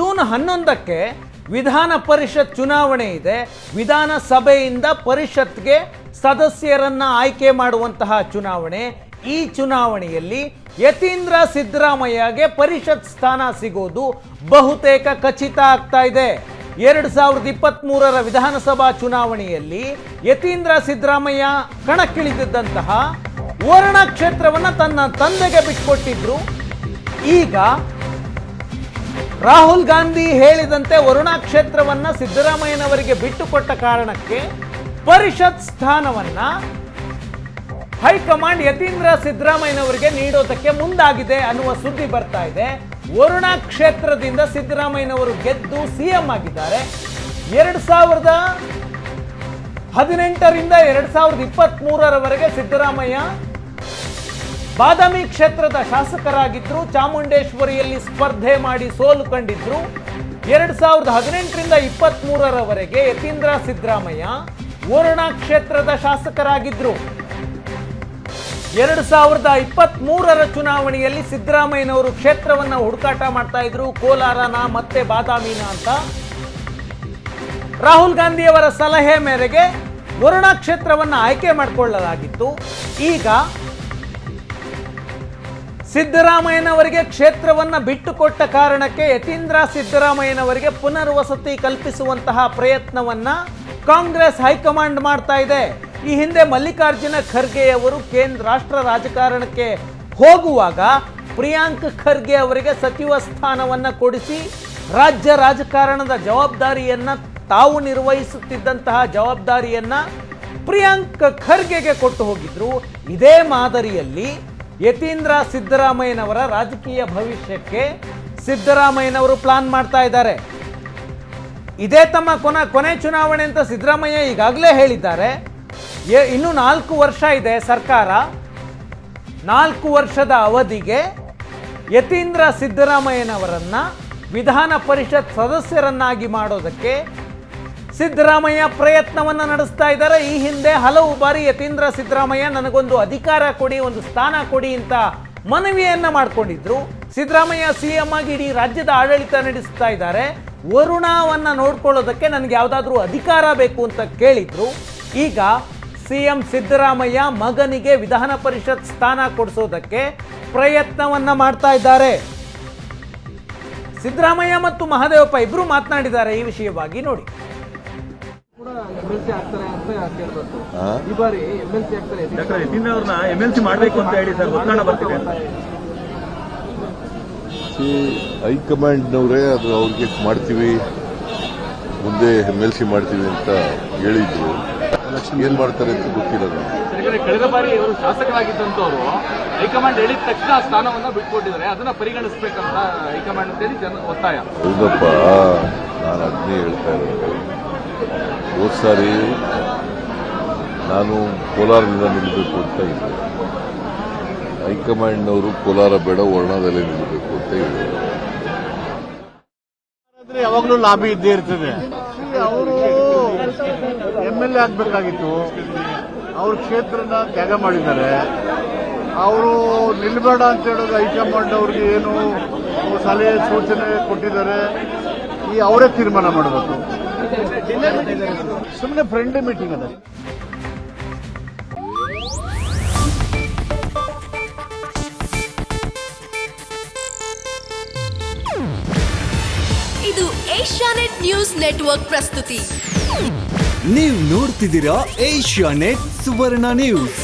June 11ಕ್ಕೆ ವಿಧಾನ ಪರಿಷತ್ ಚುನಾವಣೆ ಇದೆ. ವಿಧಾನಸಭೆಯಿಂದ ಪರಿಷತ್ಗೆ ಸದಸ್ಯರನ್ನ ಆಯ್ಕೆ ಮಾಡುವಂತಹ ಚುನಾವಣೆ. ಈ ಚುನಾವಣೆಯಲ್ಲಿ ಯತೀಂದ್ರ ಸಿದ್ದರಾಮಯ್ಯಗೆ ಪರಿಷತ್ ಸ್ಥಾನ ಸಿಗೋದು ಬಹುತೇಕ ಖಚಿತ ಆಗ್ತಾ ಇದೆ. 2023ರ ವಿಧಾನಸಭಾ ಚುನಾವಣೆಯಲ್ಲಿ ಯತೀಂದ್ರ ಸಿದ್ದರಾಮಯ್ಯ ಕಣಕ್ಕಿಳಿದಿದ್ದಂತಹ ವರುಣ ಕ್ಷೇತ್ರವನ್ನ ತನ್ನ ತಂದೆಗೆ ಬಿಟ್ಟುಕೊಟ್ಟಿದ್ರು. ಈಗ ರಾಹುಲ್ ಗಾಂಧಿ ಹೇಳಿದಂತೆ ವರುಣ ಕ್ಷೇತ್ರವನ್ನ ಸಿದ್ದರಾಮಯ್ಯನವರಿಗೆ ಬಿಟ್ಟುಕೊಟ್ಟ ಕಾರಣಕ್ಕೆ ಪರಿಷತ್ ಸ್ಥಾನವನ್ನ ಹೈಕಮಾಂಡ್ ಯತೀಂದ್ರ ಸಿದ್ದರಾಮಯ್ಯನವರಿಗೆ ನೀಡೋದಕ್ಕೆ ಮುಂದಾಗಿದೆ ಅನ್ನುವ ಸುದ್ದಿ ಬರ್ತಾ ಇದೆ. ವರುಣ ಕ್ಷೇತ್ರದಿಂದ ಸಿದ್ದರಾಮಯ್ಯನವರು ಗೆದ್ದು ಸಿಎಂ ಆಗಿದ್ದಾರೆ. 2018ರಿಂದ 2023ರವರೆಗೆ ಸಿದ್ದರಾಮಯ್ಯ ಬಾದಾಮಿ ಕ್ಷೇತ್ರದ ಶಾಸಕರಾಗಿದ್ದರು. ಚಾಮುಂಡೇಶ್ವರಿಯಲ್ಲಿ ಸ್ಪರ್ಧೆ ಮಾಡಿ ಸೋಲು ಕಂಡಿದ್ರು. 2018ರಿಂದ 23ರವರೆಗೆ ಯತೀಂದ್ರ ಸಿದ್ದರಾಮಯ್ಯ ವರುಣ ಕ್ಷೇತ್ರದ ಶಾಸಕರಾಗಿದ್ದರು. 2023ರ ಚುನಾವಣೆಯಲ್ಲಿ ಸಿದ್ದರಾಮಯ್ಯನವರು ಕ್ಷೇತ್ರವನ್ನ ಹುಡುಕಾಟ ಮಾಡ್ತಾ ಇದ್ರು. ಕೋಲಾರನ ಮತ್ತೆ ಬಾದಾಮಿನ ಅಂತ. ರಾಹುಲ್ ಗಾಂಧಿಯವರ ಸಲಹೆ ಮೇರೆಗೆ ವರುಣ ಕ್ಷೇತ್ರವನ್ನ ಆಯ್ಕೆ ಮಾಡಿಕೊಳ್ಳಲಾಗಿತ್ತು. ಈಗ ಸಿದ್ದರಾಮಯ್ಯನವರಿಗೆ ಕ್ಷೇತ್ರವನ್ನ ಬಿಟ್ಟುಕೊಟ್ಟ ಕಾರಣಕ್ಕೆ ಯತೀಂದ್ರ ಸಿದ್ದರಾಮಯ್ಯನವರಿಗೆ ಪುನರ್ವಸತಿ ಕಲ್ಪಿಸುವಂತಹ ಪ್ರಯತ್ನವನ್ನ ಕಾಂಗ್ರೆಸ್ ಹೈಕಮಾಂಡ್ ಮಾಡ್ತಾ ಇದೆ. ಈ ಹಿಂದೆ ಮಲ್ಲಿಕಾರ್ಜುನ ಖರ್ಗೆಯವರು ರಾಷ್ಟ್ರ ರಾಜಕಾರಣಕ್ಕೆ ಹೋಗುವಾಗ ಪ್ರಿಯಾಂಕ್ ಖರ್ಗೆ ಅವರಿಗೆ ಸಚಿವ ಸ್ಥಾನವನ್ನ ಕೊಡಿಸಿ ರಾಜ್ಯ ರಾಜಕಾರಣದ ಜವಾಬ್ದಾರಿಯನ್ನ ತಾವು ನಿರ್ವಹಿಸುತ್ತಿದ್ದಂತಹ ಜವಾಬ್ದಾರಿಯನ್ನ ಪ್ರಿಯಾಂಕ್ ಖರ್ಗೆಗೆ ಕೊಟ್ಟು ಹೋಗಿದ್ರು. ಇದೇ ಮಾದರಿಯಲ್ಲಿ ಯತೀಂದ್ರ ಸಿದ್ದರಾಮಯ್ಯನವರ ರಾಜಕೀಯ ಭವಿಷ್ಯಕ್ಕೆ ಸಿದ್ದರಾಮಯ್ಯನವರು ಪ್ಲಾನ್ ಮಾಡ್ತಾ ಇದ್ದಾರೆ. ಇದೇ ತಮ್ಮ ಕೊನೆ ಚುನಾವಣೆ ಅಂತ ಸಿದ್ದರಾಮಯ್ಯ ಈಗಾಗಲೇ ಹೇಳಿದ್ದಾರೆ. ಇನ್ನು 4 ವರ್ಷ ಇದೆ ಸರ್ಕಾರ. 4 ವರ್ಷದ ಅವಧಿಗೆ ಯತೀಂದ್ರ ಸಿದ್ದರಾಮಯ್ಯನವರನ್ನ ವಿಧಾನ ಪರಿಷತ್ ಸದಸ್ಯರನ್ನಾಗಿ ಮಾಡೋದಕ್ಕೆ ಸಿದ್ದರಾಮಯ್ಯ ಪ್ರಯತ್ನವನ್ನು ನಡೆಸ್ತಾ ಇದ್ದಾರೆ. ಈ ಹಿಂದೆ ಹಲವು ಬಾರಿ ಯತೀಂದ್ರ ಸಿದ್ದರಾಮಯ್ಯ ನನಗೊಂದು ಅಧಿಕಾರ ಕೊಡಿ, ಒಂದು ಸ್ಥಾನ ಕೊಡಿ ಅಂತ ಮನವಿಯನ್ನ ಮಾಡಿಕೊಂಡಿದ್ರು. ಸಿದ್ದರಾಮಯ್ಯ ಸಿಎಂ ಆಗಿ ಇಡೀ ರಾಜ್ಯದ ಆಡಳಿತ ನಡೆಸ್ತಾ ಇದ್ದಾರೆ. ವರುಣವನ್ನ ನೋಡ್ಕೊಳ್ಳೋದಕ್ಕೆ ನನಗೆ ಯಾವುದಾದ್ರೂ ಅಧಿಕಾರ ಬೇಕು ಅಂತ ಕೇಳಿದ್ರು. ಈಗ ಸಿಎಂ ಸಿದ್ದರಾಮಯ್ಯ ಮಗನಿಗೆ ವಿಧಾನ ಪರಿಷತ್ ಸ್ಥಾನ ಕೊಡಿಸೋದಕ್ಕೆ ಪ್ರಯತ್ನವನ್ನ ಮಾಡ್ತಾ ಇದ್ದಾರೆ. ಸಿದ್ದರಾಮಯ್ಯ ಮತ್ತು ಮಹದೇವಪ್ಪ ಇಬ್ರು ಮಾತನಾಡಿದ್ದಾರೆ ಈ ವಿಷಯವಾಗಿ. ನೋಡಿ. ಹೈಕಮಾಂಡ್ನವರೇ ಅದು ಅವ್ರಿಗೆ ಮಾಡ್ತೀವಿ, ಮುಂದೆ MLC ಮಾಡ್ತೀವಿ ಅಂತ ಹೇಳಿದ್ರು. ಏನ್ ಮಾಡ್ತಾರೆ ಅಂತ ಗೊತ್ತಿಲ್ಲ. ಕಳೆದ ಬಾರಿ ಅವರು ಶಾಸಕರಾಗಿದ್ದಂತವರು ಹೈಕಮಾಂಡ್ ಹೇಳಿದ ತಕ್ಷಣ ಸ್ಥಾನವನ್ನ ಬಿಟ್ಕೊಟ್ಟಿದ್ದಾರೆ. ಅದನ್ನ ಪರಿಗಣಿಸಬೇಕಂತ ಹೈಕಮಾಂಡ್ ಅಂತೇಳಿ ಒತ್ತಾಯ. ಹೌದಪ್ಪ, ನಾನು ಅದನ್ನೇ ಹೇಳ್ತಾ ಇರೋದು. ಹೋದ ಸಾರಿ ನಾನು ಕೋಲಾರದಿಂದ ನಿಲ್ಲಬೇಕು ಅಂತ ಇದ್ದೆ. ಹೈಕಮಾಂಡ್ನವರು ಕೋಲಾರ ಬೇಡ, ವರ್ಣದಲ್ಲೇ ನಿಲ್ಲಬೇಕು ಅಂತ ಹೇಳಿದ್ರು. ಯಾವಾಗಲೂ ಲಾಬಿ ಇದ್ದೇ ಇರ್ತದೆ. ಅವರು MLA ಆಗಬೇಕಾಗಿತ್ತು. ಅವ್ರ ಕ್ಷೇತ್ರನ ತ್ಯಾಗ ಮಾಡಿದ್ದಾರೆ. ಅವರು ನಿಲ್ಬೇಡ ಅಂತ ಹೇಳೋದು ಹೈಕಮಾಂಡ್ ಅವ್ರಿಗೆ ಏನು ಸಲಹೆ ಸೂಚನೆ ಕೊಟ್ಟಿದ್ದಾರೆ. ಅವರೇ ತೀರ್ಮಾನ ಮಾಡಬೇಕು. ಸುಮ್ಮನೆ ಫ್ರೆಂಡ್ಲಿ ಮೀಟಿಂಗ್ ಅದ. ಇದು ಏಷ್ಯಾನೆಟ್ ನ್ಯೂಸ್ ನೆಟ್ವರ್ಕ್ ಪ್ರಸ್ತುತಿ. ನೀವು ನೋಡ್ತಿದ್ದೀರಾ ಏಷ್ಯಾನೆಟ್ ಸುವರ್ಣ ನ್ಯೂಸ್.